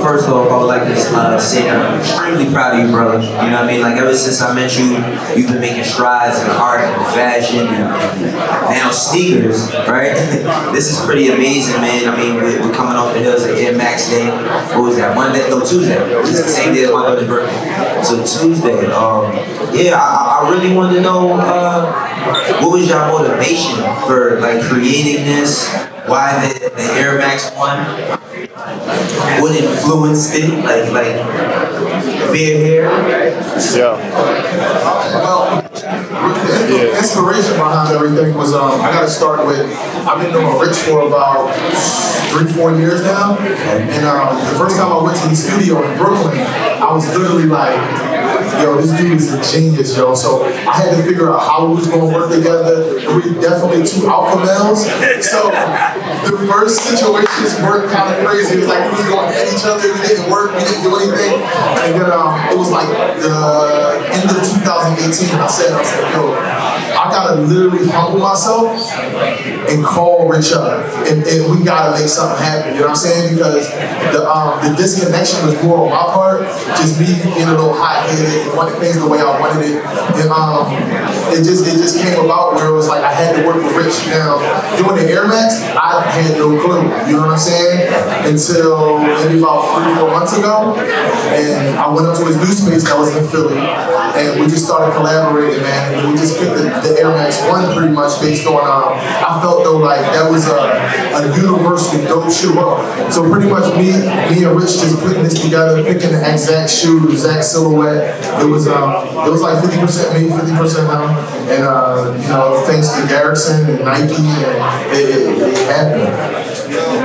first off, I would like to say that I'm extremely proud of you, brother. You know what I mean? Like, ever since I met you, you've been making strides in art and fashion and now sneakers, right? This is pretty amazing, man. I mean, we're coming off the hills of Air Max Day. What was that? Monday? No, Tuesday. It's the same day as my daughter's birthday. So Tuesday. Yeah, I really wanted to know what was your motivation for like creating this? Why the Air Max 1? What influenced it? Like beard hair? Yeah. Well, the inspiration behind everything was I got to start with, I've been knowing Rich for about 3-4 years now, and the first time I went to the studio in Brooklyn, I was literally like, yo, this dude is a genius, yo. So I had to figure out how we was gonna work together. And we definitely two alpha males. So the first situations were kind of crazy. It was like we was going at each other, we didn't work, we didn't do anything. And then it was like the end of 2018, I said, yo, I gotta literally humble myself and call Rich up. And we gotta make something happen, you know what I'm saying? Because the disconnection was more on my part, just me being a little hot-headed and wanting things the way I wanted it. And it just came about where it was like I had to work with Rich. Now, doing the Air Max, I had no clue, you know what I'm saying? Until maybe about 3-4 months ago, and I went up to his new space that was in Philly, and we just started collaborating, man. And we just picked the Air Max 1 pretty much based on, I felt though like that was a universally dope shoe. So pretty much me and Rich just putting this together, picking the exact shoe, the exact silhouette. It was like 50% me, 50% him, and you know, thanks to Garrixon and Nike, and it happened.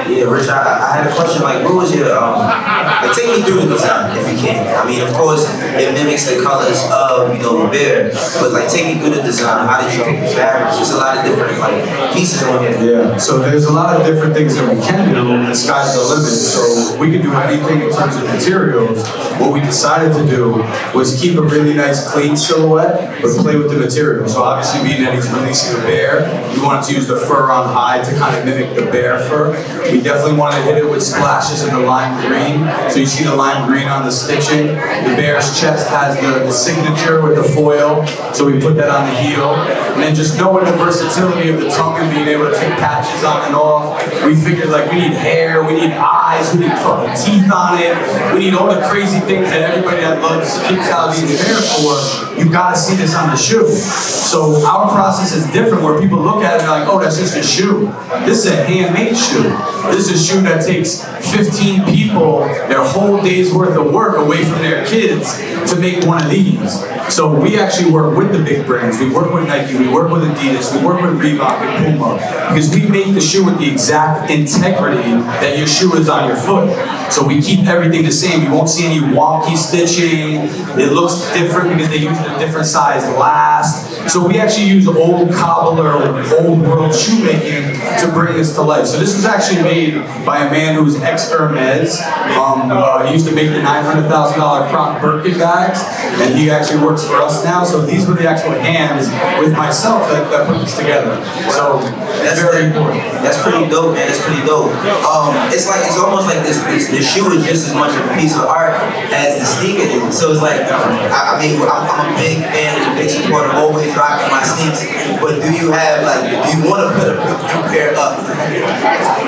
Yeah, Rich, I had a question, like, what was your, like, take me through the design, if you can. I mean, of course, it mimics the colors of, you know, the bear, but, like, take me through the design. How did you pick the fabrics? There's a lot of different, like, pieces on here. Yeah, so there's a lot of different things that we can do, and the sky's the limit, so we can do anything in terms of materials. What we decided to do was keep a really nice, clean silhouette, but play with the material. So obviously, being that he's releasing a bear, we wanted to use the fur on high to kind of mimic the bear fur. We definitely wanted to hit it with splashes of the lime green. So you see the lime green on the stitching. The bear's chest has the signature with the foil, so we put that on the heel. And then just knowing the versatility of the tongue and being able to take patches on and off, we figured like we need hair, we need eyes, we need fucking teeth on it, we need all the crazy things that everybody that loves King Saladeen is there for. You gotta see this on the shoe. So our process is different where people look at it and they're like, oh, that's just a shoe. This is a handmade shoe. This is a shoe that takes 15 people, their whole day's worth of work away from their kids to make one of these. So we actually work with the big brands. We work with Nike, we work with Adidas, we work with Reebok and Puma, because we make the shoe with the exact integrity that your shoe is on your foot. So we keep everything the same. You won't see any wonky stitching. It looks different because they use a different size last. So we actually use old cobbler, old world shoemaking to bring this to life. So this was actually made by a man who's ex-Hermes. He used to make the $900,000 Croc Birkin bags, and he actually works for us now. So these were the actual hands with myself that put this together. So that's very important. That's pretty dope, man. That's pretty dope. It's almost like this shoe is just as much of a piece of art as the sneaker is. So it's like, I mean, I'm a big fan, a big supporter, always rocking my sneaks. But do you want to put a pair up?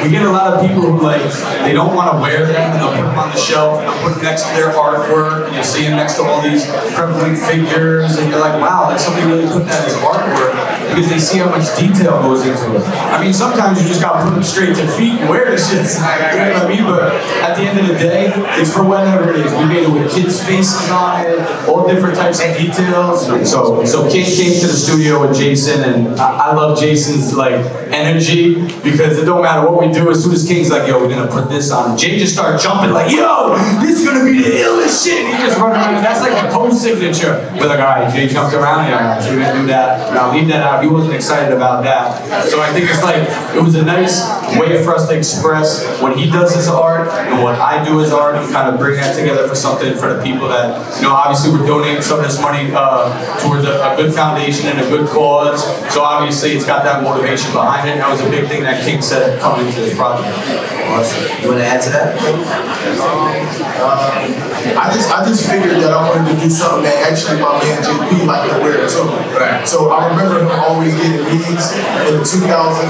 We get a lot of people who they don't want to wear them, and they'll put them on the shelf, and they'll put them next to their artwork, and you'll see them next to all these prevalent figures, and you're like, wow, like somebody really put that as artwork, because they see how much detail goes into it. I mean, sometimes you just gotta put them straight to feet and wear this shit, you know what I mean? But at the end of the day, it's for whatever it is. We made it with kids' faces on it, all different types of details. So King came to the studio with Jason, and I love Jason's energy, because it don't matter what we do, as soon as King's like, yo, we're gonna put this on, and Jay just started jumping like, yo, this is gonna be the illest shit. And he just run around, and that's like a post signature. We're like, all right, Jay jumped around, yeah, so we're gonna do that. Now leave that out. He wasn't excited about that. So I think it was a nice way for us to express when he does his art and what I do as art. to kind of bring that together for something for the people that, obviously we're donating some of this money towards a good foundation and a good cause. So obviously it's got that motivation behind it. And that was a big thing that King said coming into this project. Awesome. You want to add to that? I just figured that I wanted to do something that actually my man JP liked to wear too. Right. So I remember him always getting these in the 2011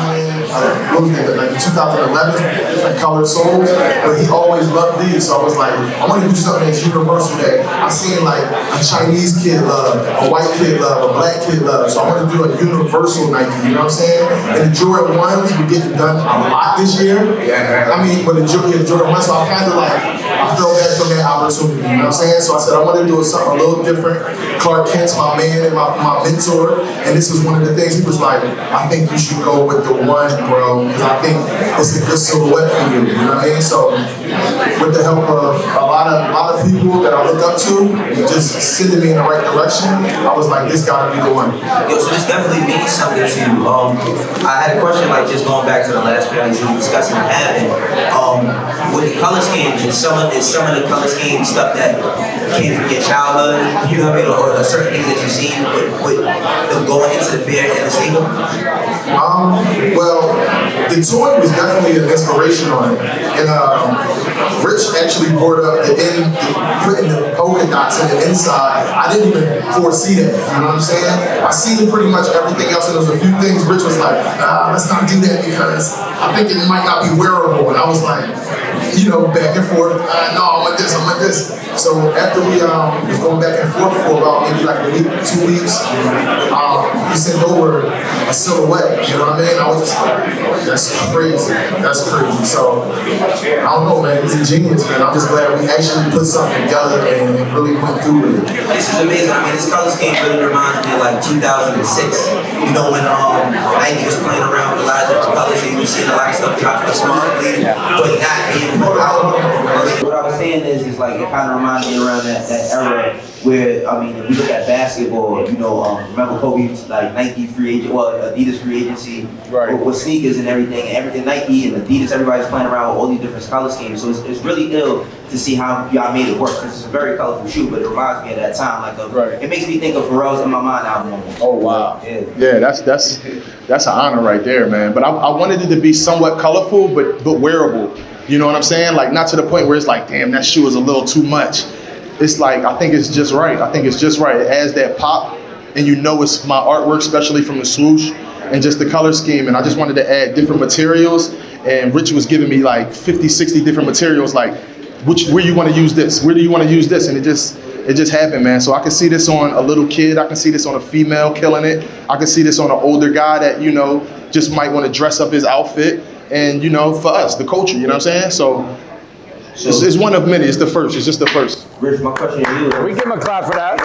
different colored soles, but he always loved these. So I was like, I want to do something that's universal that I seen like a Chinese kid love, a white kid love, a black kid love. So I want to do a universal Nike, you know what I'm saying? And the Jordan 1s, we're getting done a lot this year. Yeah. I mean, but the Jordan 1, so I kind of like, I felt bad for that opportunity, you know what I'm saying? So I said, I want to do something a little different. Clark Kent's my man and my mentor, and this was one of the things, he was like, I think you should go with the 1, bro, because I think it's a good silhouette for you, you know what I mean? So with the help of a lot of people that I look up to, just sending me in the right direction, I was like, this gotta be the one. Yo, so this definitely means something to you. I had a question, like just going back to the last panel you were discussing having. With the color schemes, is some of the color scheme stuff that came from your childhood, you know what I mean, or certain things that you've seen with them going into the beer and the sneaker? Well, the toy was definitely an inspiration on it. And Rich actually brought up putting the polka dots in the inside. I didn't even foresee that, you know what I'm saying? I seen pretty much everything else, and there was a few things Rich was like, let's not do that because I think it might not be wearable. And I was like, back and forth. No, I want this, I want this. So after we was going back and forth for about maybe like a week, 2 weeks, he sent over a silhouette, you know what I mean? I was just like, that's crazy. So I don't know, man, he's a genius, man. I'm just glad we actually put something together and really went through with it. This is amazing. I mean, this color scheme really reminds me of like 2006. When Nike was playing around with a lot of different colors, and you were seeing a lot of stuff dropping smartly, but not being put out. What I was saying is like it kind of reminds me around that era where, I mean, if we look at basketball, remember Kobe's like Nike free agent, Adidas free agency, right, with sneakers and everything Nike and Adidas, everybody's playing around with all these different color schemes. So it's really ill to see how y'all made it work, because it's a very colorful shoe, but it reminds me of that time. It makes me think of Pharrell's In My Mind album. Oh wow. Yeah, that's an honor right there, man. But I wanted it to be somewhat colorful, but wearable. You know what I'm saying? Like, not to the point where it's like, damn, that shoe is a little too much. It's like, I think it's just right. It adds that pop, and it's my artwork, especially from the swoosh and just the color scheme. And I just wanted to add different materials. And Rich was giving me like 50, 60 different materials, like, where you want to use this? Where do you want to use this? And it just happened, man. So I can see this on a little kid. I can see this on a female killing it. I can see this on an older guy that, just might want to dress up his outfit. And, for us, the culture, you know what I'm saying? So it's one of many. It's the first. It's just the first. Rich, my question to you is... We give him a clap for that.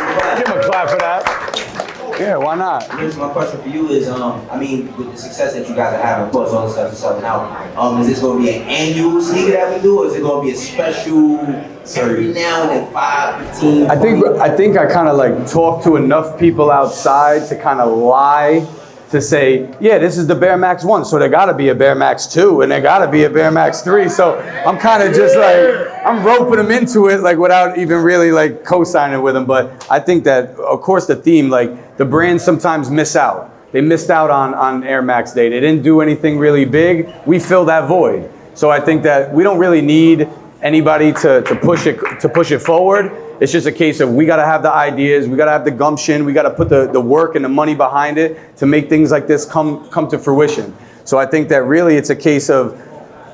Yeah, why not? Rich, my question for you is, with the success that you guys are having, of course, all the stuff is selling out, is this going to be an annual sneaker that we do, or is it going to be a special every now and then, 5, 15? I think I kind of like talk to enough people outside to kind of lie to say, yeah, this is the Bear Max 1, so there gotta be a Bear Max 2, and there gotta be a Bear Max 3. So I'm kind of just like, I'm roping them into it, like without even really like co-signing with them. But I think that, of course, the theme, like the brands sometimes miss out. They missed out on Air Max Day. They didn't do anything really big. We fill that void. So I think that we don't really need anybody to push it forward. It's just a case of we got to have the ideas, we got to have the gumption, we got to put the work and the money behind it to make things like this come to fruition. So I think that really it's a case of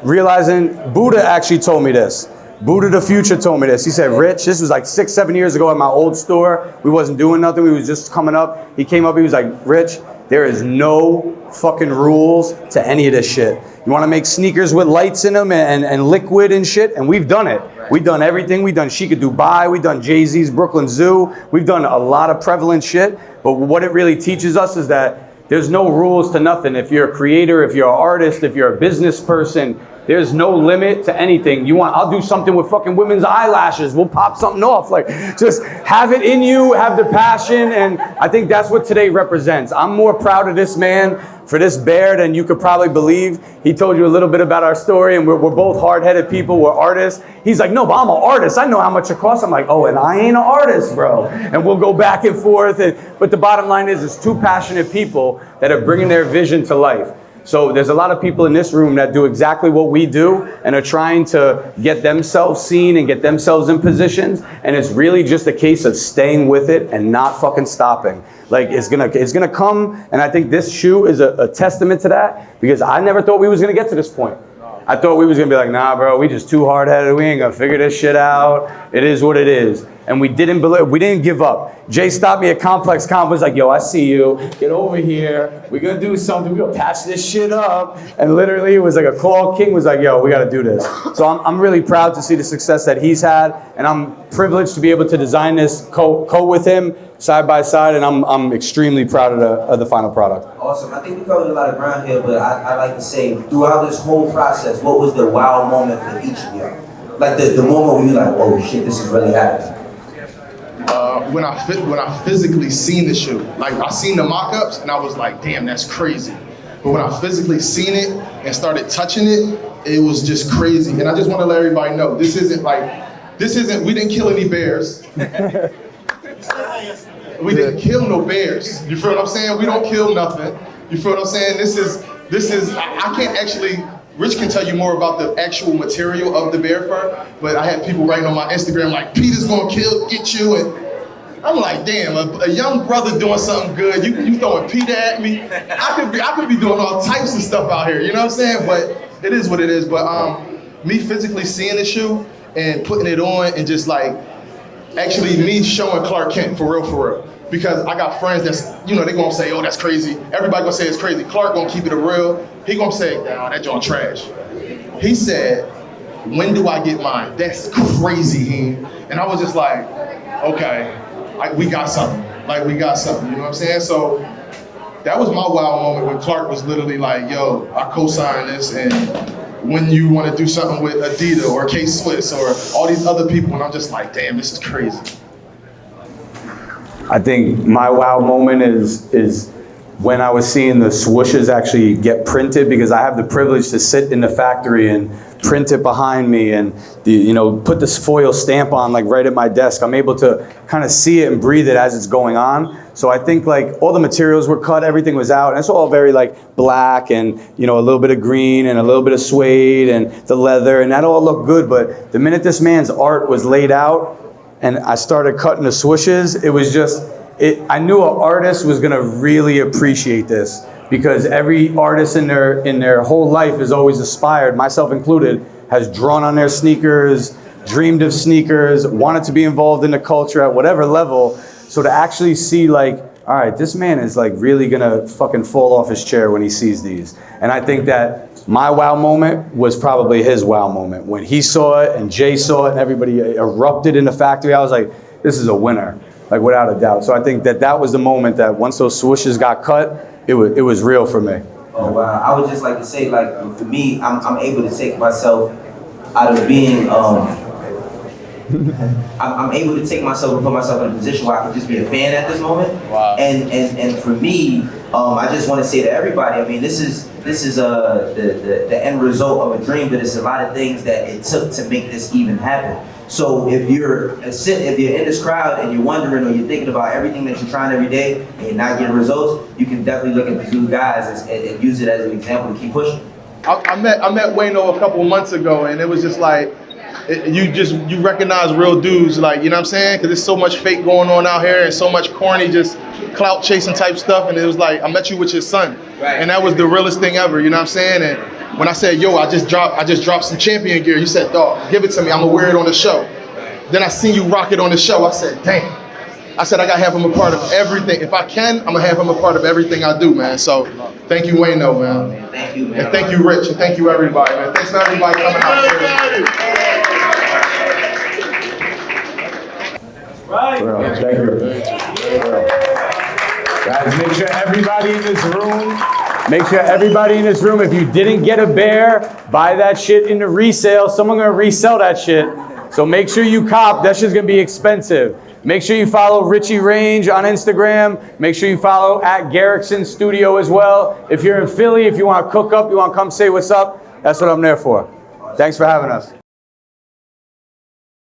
realizing, Buddha actually told me this. Buddha the Future told me this. He said, Rich, this was like 6, 7 years ago at my old store. We wasn't doing nothing. We was just coming up. He came up, he was like, Rich, there is no fucking rules to any of this shit. You want to make sneakers with lights in them and liquid and shit? And we've done it. We've done everything. We've done Chica Dubai. We've done Jay-Z's Brooklyn Zoo. We've done a lot of prevalent shit. But what it really teaches us is that there's no rules to nothing. If you're a creator, if you're an artist, if you're a business person, there's no limit to anything. I'll do something with fucking women's eyelashes. We'll pop something off. Like, just have it in you, have the passion, and I think that's what today represents. I'm more proud of this man for this bear than you could probably believe. He told you a little bit about our story, and we're both hard-headed people, we're artists. He's like, no, but I'm an artist. I know how much it costs. I'm like, oh, and I ain't an artist, bro. And we'll go back and forth. But the bottom line is, it's two passionate people that are bringing their vision to life. So there's a lot of people in this room that do exactly what we do and are trying to get themselves seen and get themselves in positions. And it's really just a case of staying with it and not fucking stopping. Like, it's gonna come, and I think this shoe is a testament to that, because I never thought we was gonna get to this point. I thought we was gonna be like, nah, bro, we just too hard-headed. We ain't gonna figure this shit out. It is what it is. And we didn't give up. Jay stopped me at Complex Comp, was like, yo, I see you. Get over here. We're gonna do something. We're gonna patch this shit up. And literally, it was like a call. King was like, yo, we gotta do this. So I'm really proud to see the success that he's had. And I'm privileged to be able to design this co with him, side by side. And I'm extremely proud of the final product. Awesome. I think we covered a lot of ground here, but I like to say, throughout this whole process, what was the wow moment for each of you? Like the moment where you're like, oh shit, this is really happening. When I physically seen the shoe, like I seen the mock-ups and I was like, damn, that's crazy. But when I physically seen it and started touching it, it was just crazy. And I just want to let everybody know, we didn't kill any bears. We didn't kill no bears. You feel what I'm saying? We don't kill nothing. You feel what I'm saying? This is, I can't actually, Rich can tell you more about the actual material of the bear fur, but I had people writing on my Instagram like, Peter's gonna get you, and I'm like, damn, a young brother doing something good, you throwing Peter at me? I could be doing all types of stuff out here, you know what I'm saying? But it is what it is. But me physically seeing the shoe and putting it on and just like, actually me showing Clark Kent for real. Because I got friends that's, they gonna say, oh, that's crazy. Everybody gonna say it's crazy. Clark gonna keep it real. He gonna say, nah, that joint trash. He said, when do I get mine? That's crazy. And I was just like, okay, we got something. You know what I'm saying? So that was my wow moment when Clark was literally like, yo, I co-signed this, and when you want to do something with Adidas or K-Swiss or all these other people, and I'm just like, damn, this is crazy. I think my wow moment is when I was seeing the swooshes actually get printed, because I have the privilege to sit in the factory and print it behind me and put this foil stamp on like right at my desk. I'm able to kind of see it and breathe it as it's going on. So I think like all the materials were cut, everything was out, and it's all very like black and a little bit of green and a little bit of suede and the leather, and that all looked good. But the minute this man's art was laid out and I started cutting the swooshes, it was just, I knew an artist was gonna really appreciate this, because every artist in their whole life is always aspired, myself included, has drawn on their sneakers, dreamed of sneakers, wanted to be involved in the culture at whatever level. So to actually see like, all right, this man is like really gonna fucking fall off his chair when he sees these. And I think that my wow moment was probably his wow moment. When he saw it and Jay saw it and everybody erupted in the factory, I was like, this is a winner, like without a doubt. So I think that was the moment that once those swooshes got cut, it was real for me. Oh wow! I would just like to say, like for me, I'm able to take myself out of being I'm able to take myself and put myself in a position where I can just be a fan at this moment. Wow. And for me, I just want to say to everybody, I mean, this is the end result of a dream, but it's a lot of things that it took to make this even happen. So if you're in this crowd and you're wondering or you're thinking about everything that you're trying every day and you're not getting results, you can definitely look at the two guys and use it as an example to keep pushing. I met Wayno a couple of months ago, and it was just like, you recognize real dudes, like, you know what I'm saying? Because there's so much fake going on out here and so much corny, just clout chasing type stuff. And it was like, I met you with your son. Right. And that was the realest thing ever, you know what I'm saying? And when I said, yo, I just dropped some champion gear, you said, dog, give it to me, I'm gonna wear it on the show. Then I seen you rock it on the show. I said, damn. I said, I gotta have him a part of everything. If I can, I'm gonna have him a part of everything I do, man. So thank you, Wayno, man. Thank you, man. And thank you, Rich, and thank you, everybody, man. Thanks for everybody coming out here. Right. Bro, thank you. Guys, make sure everybody in this room Make sure everybody in this room, if you didn't get a bear, buy that shit in the resale. Someone's gonna resell that shit. So make sure you cop. That shit's gonna be expensive. Make sure you follow Richie Range on Instagram. Make sure you follow at Garrixon Studio as well. If you're in Philly, if you want to cook up, you want to come say what's up, that's what I'm there for. Thanks for having us.